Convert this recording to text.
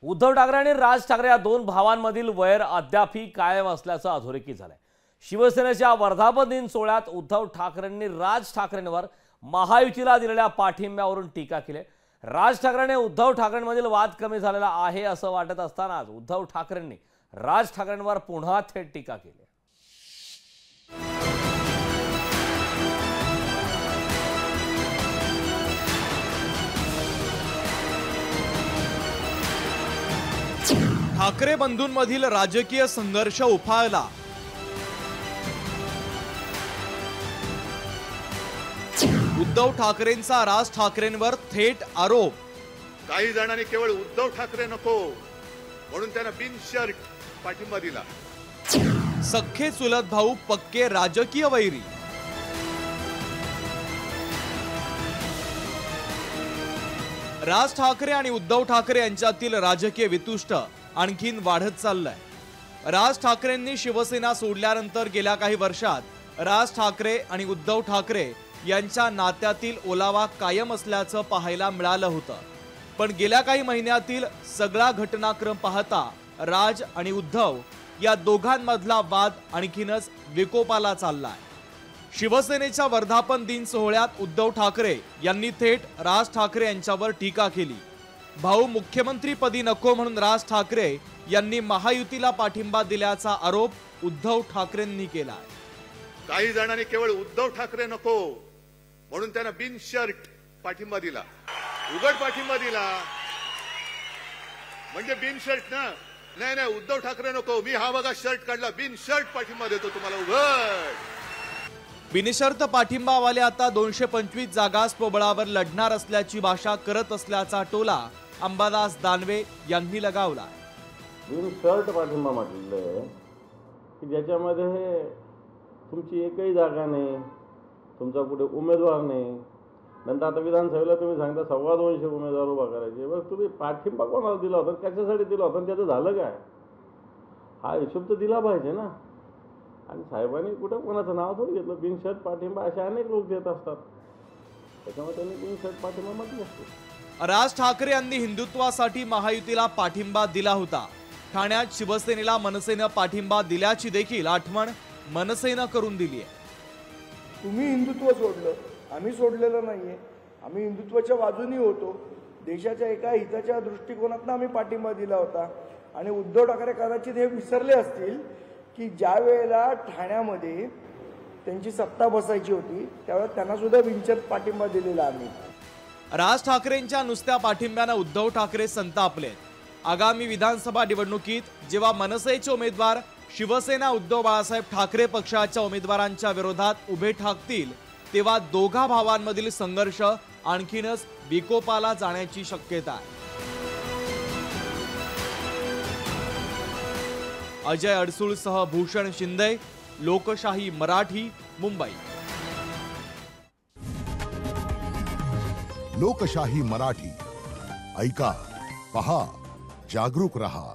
उद्धव ठाकरे आणि राज ठाकरे या दोन भावांमधील वैर अद्यापही कायम असल्याचं अधोरेखित झालंय। शिवसेनेच्या वर्धापन दिन सोहळ्यात उद्धव ठाकरेंनी राज ठाकरेंवर महायुतीला दिलेल्या पाठिंब्यावरून टीका केली। राज ठाकरेंनी उद्धव ठाकरेंमधील वाद कमी झालेला आहे असं वाटत असतानाच उद्धव ठाकरेंनी राज ठाकरेंवर पुन्हा थेट टीका केली। ठाकरे बंधूंमधील राजकीय संघर्ष उफाळला। उद्धव ठाकरेंचा राज ठाकरेंवर थेट आरोप। काही जणांनी केवळ उद्धव ठाकरे नको म्हणून त्यांना बिनशर्त पाठिंबा दिला। सख्खे चुलत भाऊ पक्के राजकीय वैरी। राज ठाकरे आणि उद्धव ठाकरे यांच्यातील राजकीय वितुष्ट आणखीन वाढत चाललंय। राज ठाकरेंनी शिवसेना सोडल्यानंतर गेल्या काही वर्षात राज ठाकरे आणि उद्धव ठाकरे यांच्या नात्यातील ओलावा कायम असल्याचं पाहायला मिळालं होतं, पण गेल्या काही महिन्यातील सगळा घटनाक्रम पाहता राज आणि उद्धव या दोघांमधला वाद आणखीनच विकोपाला चाललाय। शिवसेनेच्या वर्धापन दिन सोहळ्यात उद्धव ठाकरे यांनी थेट राज ठाकरे यांच्यावर टीका केली। भाऊ मुख्यमंत्रीपदी नको म्हणून राज ठाकरे यांनी महायुतीला पाठिंबा दिल्याचा आरोप उद्धव ठाकरेंनी केलाय। काही जणांनी केवळ उद्धव ठाकरे नको म्हणून त्यांना बिनशर्त पाठिंबा दिला। उघड पाठिंबा दिला म्हणजे बिनशर्त ना? नाही नाही, उद्धव ठाकरे नको, मी हा बघा शर्ट काढला, बिनशर्त पाठिंबा देतो तुम्हाला उघड। बिनशर्त पाठिंबावाले आता 225 जागा स्वबळावर लढणार असल्याची भाषा करत असल्याचा टोला अंबादास दानवे यांनी लगावला। बिनशर्त पाठिंबा म्हटलेलं की ज्याच्यामध्ये तुमची एकही जागा नाही, तुमचा कुठे उमेदवार नाही, नंतर आता विधानसभेला तुम्ही सांगता 225 उमेदवार उभा करायचे, बस तुम्ही पाठिंबा कोणाला दिला होता, कशासाठी दिला होता, त्याचं झालं काय? हा हिशोब तर दिला पाहिजे ना। आणि साहेबांनी कुठं कोणाचं नाव थोडं घेतलं, बिनशर्त पाठिंबा असे अनेक लोक देत असतात, त्याच्यामुळे त्यांनी बिनशर्त पाठिंबा म्हटलं असतो। राज ठाकरे यांनी हिंदुत्वासाठी महायुतीला पाठिंबा दिला होता। ठाण्यात शिवसेनेला मनसेनं पाठिंबा दिल्याची देखील आठवण मनसेनं करून दिली आहे। तुम्ही हिंदुत्व सोडलं, आम्ही सोडलेलं नाहीये, आम्ही हिंदुत्वाच्या बाजूनी होतो, देशाच्या एका हिताच्या दृष्टिकोनातून आम्ही पाठिंबा दिला होता। आणि उद्धव ठाकरे कदाचित हे विसरले असतील की ज्या वेळेला ठाण्यामध्ये त्यांची सत्ता बसायची होती त्यावेळेला त्यांना सुद्धा बिनशर्त पाठिंबा दिलेला आम्ही। राज ठाकरेंच्या नुसत्या पाठिंब्यानं उद्धव ठाकरे संतापले। आगामी विधानसभा निवडणुकीत जेव्हा मनसेचे उमेदवार शिवसेना उद्धव बाळासाहेब ठाकरे पक्षाच्या उमेदवारांच्या विरोधात उभे ठाकतील तेव्हा दोघा भावांमधील संघर्ष आणखीनच विकोपाला जाण्याची शक्यता आहे। अजय अडसूळसह भूषण शिंदे, लोकशाही मराठी, मुंबई। लोकशाही मराठी ऐका, पहा, जागरूक रहा।